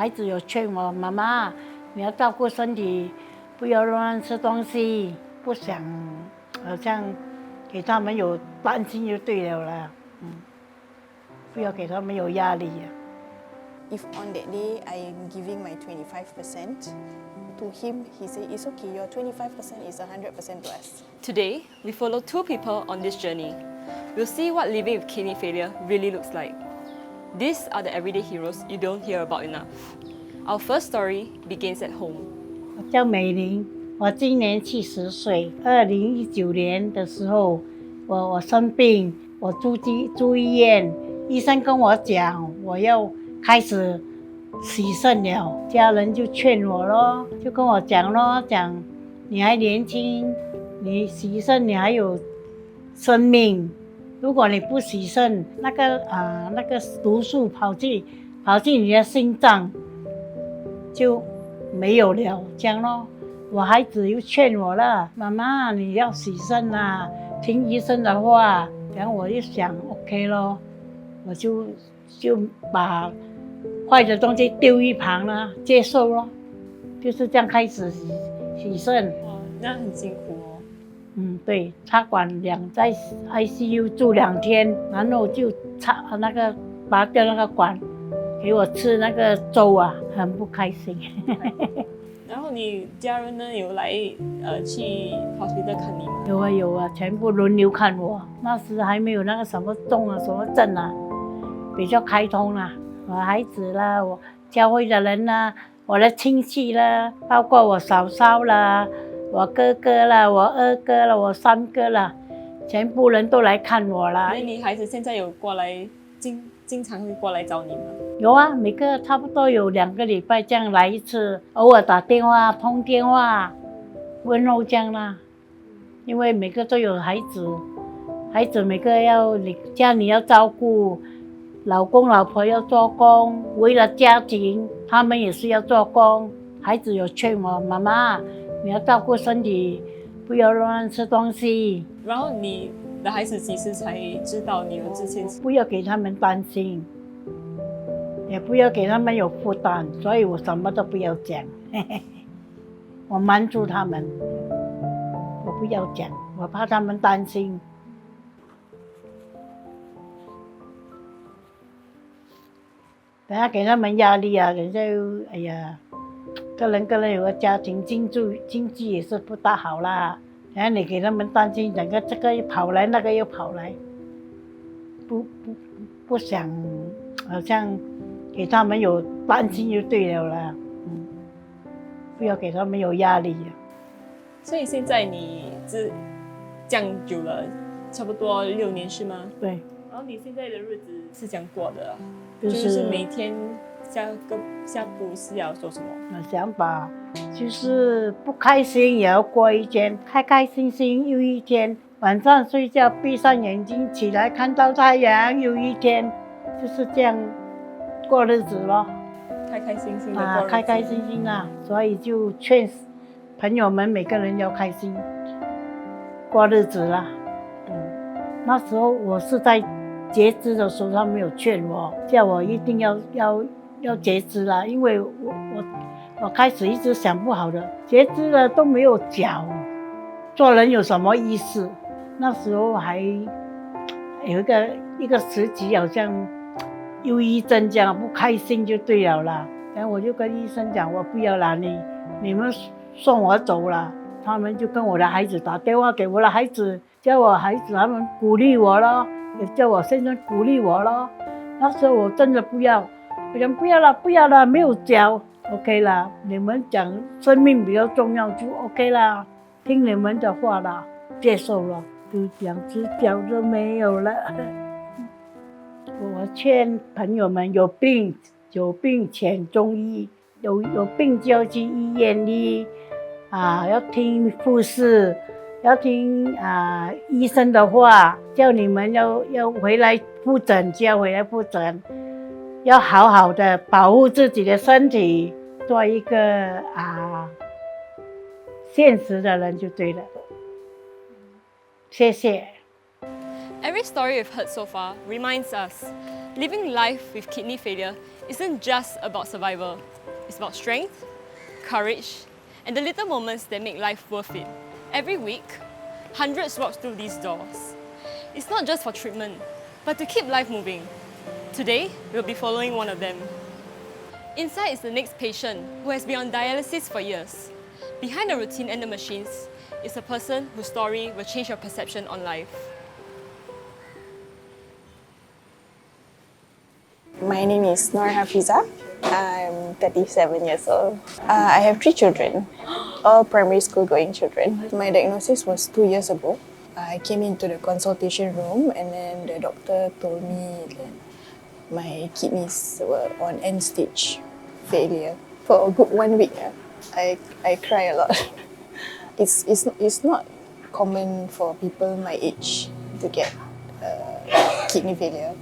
孩子有劝我妈妈，你要照顾身体，不要乱吃东西，不想好像给他们有担心就对了啦，不要给他们有压力。If on that day I am giving my 25%, to him he said, it's okay, your 25% is 100% to us. Today, we follow two people on this journey. We'll see what living with kidney failure really looks like. These are the everyday heroes you don't hear about enough. Our first story begins at home. 我叫美玲，我今年70岁。2019年的时候，我生病，我住医院，医生跟我讲我要开始洗肾了，家人就劝我咯，就跟我讲咯，讲你还年轻，你洗肾你还有生命，如果你不洗肾，那个毒素跑进你的心脏，就没有了，这样咯。我孩子又劝我了，妈妈你要洗肾啦，听医生的话。然后我就想 OK 咯，我就把坏的东西丢一旁了，接受咯，就是这样开始洗肾。哇，那很辛苦哦。对，插管在 ICU 住2天，然后就拔掉那个管，给我吃那个粥啊，很不开心。然后你家人呢有来去 hospital 看你吗？有啊，全部轮流看我。那时还没有那个什么症啊，什么症啊，比较开通啦。我孩子啦，我教会的人啦，我的亲戚啦，包括我嫂嫂啦，我哥哥啦，我二哥啦，我三哥啦，全部人都来看我啦。那你孩子现在有过来经常会过来找你吗？有啊，每个差不多有2个礼拜这样来一次，偶尔打电话、通电话，问候这样啦。因为每个都有孩子每个家里要照顾，老公老婆要做工，为了家庭，他们也是要做工。孩子有劝我，妈妈，你要照顾身体，不要乱吃东西。然后你的孩子几时才知道你有这些？不要给他们担心，也不要给他们有负担，所以我什么都不要讲，我瞒住他们，我不要讲，我怕他们担心。等下给他们压力啊，人家又哎呀，个人有个家庭，经济也是不大好啦。然后你给他们担心，整个这个又跑来，那个又跑来，不想，好像给他们有担心就对了啦。不要给他们有压力。所以现在你这样久了，差不多6年是吗？对。然后你现在的日子是怎样过的？就是每天下步是要做什么？我想法就是不开心也要过一天，开心心又一天。晚上睡觉闭上眼睛起来看到太阳又一天，就是这样过日子咯。开开心心的过日子。开心心啊！所以就劝朋友们每个人要开心过日子啦。那时候我是在截肢的时候，他们有劝我，叫我一定要截肢啦，因为我开始一直想不好的，截肢了都没有脚，做人有什么意思？那时候还有一个时期，好像忧郁症这样，不开心就对了啦。然后我就跟医生讲，我不要啦，你们送我走了。他们就跟我的孩子打电话给我的孩子，叫我孩子他们鼓励我咯，也叫我先生鼓励我咯。那时候我真的不要，我讲不要了，没有脚 ，OK 啦。你们讲生命比较重要就 OK 啦，听你们的话啦，接受了，就2只脚都没有了。我劝朋友们有病请中医，有病就要去医院里。要听护士，要听医生的话，叫你们要回来复诊，就要回来复诊，要好好的保护自己的身体，做一个现实的人就对了。谢谢。Every story we've heard so far reminds us living life with kidney failure isn't just about survival. It's about strength, courage, and the little moments that make life worth it. Every week, hundreds walk through these doors. It's not just for treatment, but to keep life moving. Today, we'll be following one of them. Inside is the next patient who has been on dialysis for years. Behind the routine and the machines is a person whose story will change your perception on life. My name is 𝗧𝗶𝗸𝗧�cie. I'm 37 years old. I have 3 children, all primary school going children. My diagnosis was 2 years ago. I came into the consultation room and then the doctor told me that my kidneys were on end stage failure. For a good 1 week, I cry a lot. It's not common for people my age to get kidney failure.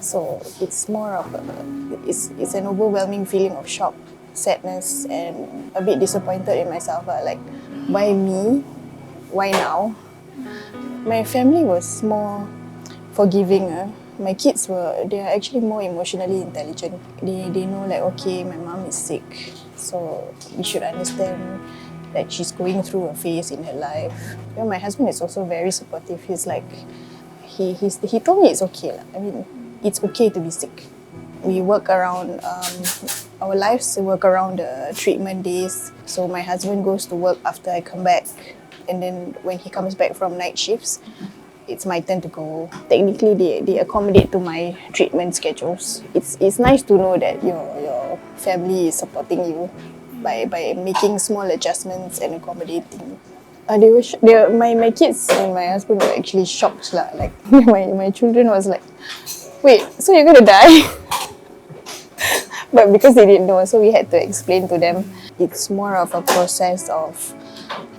So it's more of it's an overwhelming feeling of shock, sadness, and a bit disappointed in myself. Like, why me? Why now? My family was more forgiving. My kids they are actually more emotionally intelligent. They know, like, okay, my mom is sick, so we should understand that she's going through a phase in her life. You know, my husband is also very supportive. He's like, he told me it's okay. I mean, it's okay to be sick. We work around our lives. We work around the treatment days. So my husband goes to work after I come back, and then when he comes back from night shifts, it's my turn to go. Technically, they accommodate to my treatment schedules. It's nice to know that your family is supporting you by making small adjustments and accommodating. My kids and my husband were actually shocked lah. Like, my children was like, wait, so you're gonna die? But because they didn't know, so we had to explain to them. It's more of a process of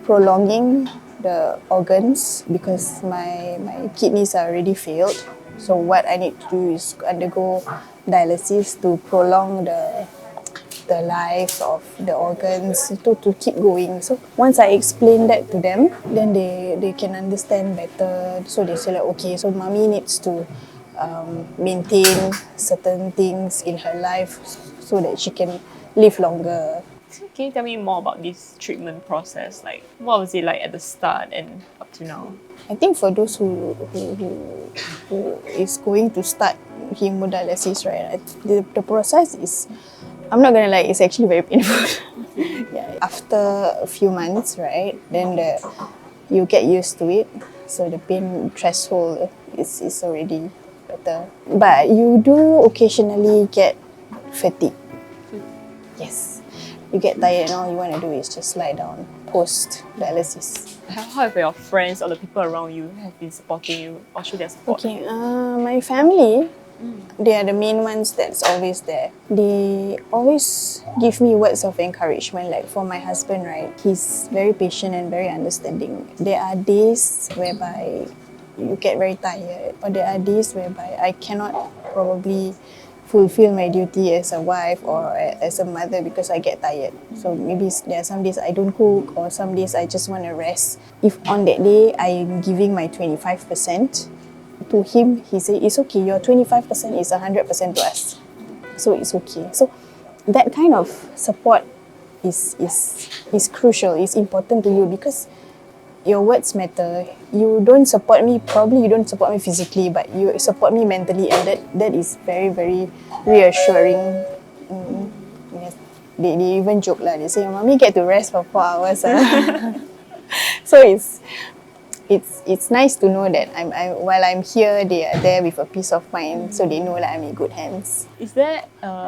prolonging the organs because my kidneys are already failed. So what I need to do is undergo dialysis to prolong the life of the organs to keep going. So once I explain that to them, then they can understand better. So they say, like, okay, so mommy needs to maintain certain things in her life so that she can live longer. So can you tell me more about this treatment process? Like, what was it like at the start and up to now? I think for those who is going to start hemodialysis, right, the process is, I'm not gonna lie, it's actually very painful. Yeah. After a few months, right, then you get used to it. So the pain threshold is already better. But you do occasionally get fatigue. Yes. You get tired and all you want to do is just lie down post-dialysis. How have your friends or the people around you have been supporting you or show their support? Okay, my family, they are the main ones that's always there. They always give me words of encouragement. Like for my husband, right, he's very patient and very understanding. There are days whereby you get very tired, or there are days whereby I cannot probably fulfill my duty as a wife or as a mother because I get tired. So maybe there are some days I don't cook, or some days I just want to rest. If on that day I am giving my 25%, to him, he said, it's okay, your 25% is 100% to us. So it's okay. So that kind of support is crucial, is important to you because your words matter. You don't support me, probably you don't support me physically, but you support me mentally, and that is very, very reassuring. Yes. They even joke lah. They say, "Mommy get to rest for 4 hours." So it's nice to know that while I'm here, they are there with a peace of mind, so they know that I'm in good hands. Is there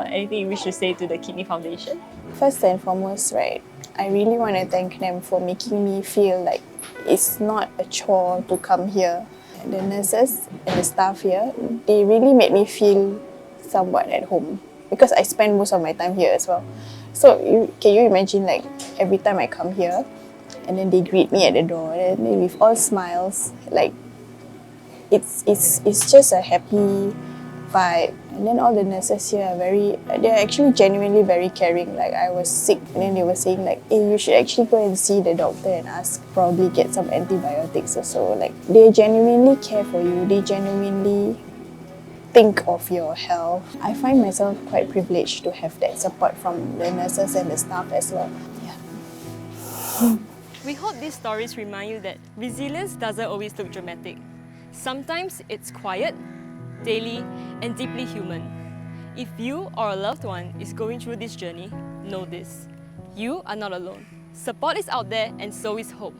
anything you wish to say to the Kidney Foundation? First and foremost, right, I really want to thank them for making me feel like it's not a chore to come here. The nurses and the staff here, they really made me feel somewhat at home because I spend most of my time here as well. So can you imagine, like, every time I come here and then they greet me at the door and they with all smiles, like it's just a happy vibe. And then all the nurses here they're actually genuinely very caring. Like, I was sick and then they were saying like, hey, you should actually go and see the doctor and probably get some antibiotics or so. Like, they genuinely care for you. They genuinely think of your health. I find myself quite privileged to have that support from the nurses and the staff as well. Yeah. We hope these stories remind you that resilience doesn't always look dramatic. Sometimes it's quiet, daily, and deeply human. If you or a loved one is going through this journey, know this: you are not alone. Support is out there, and so is hope.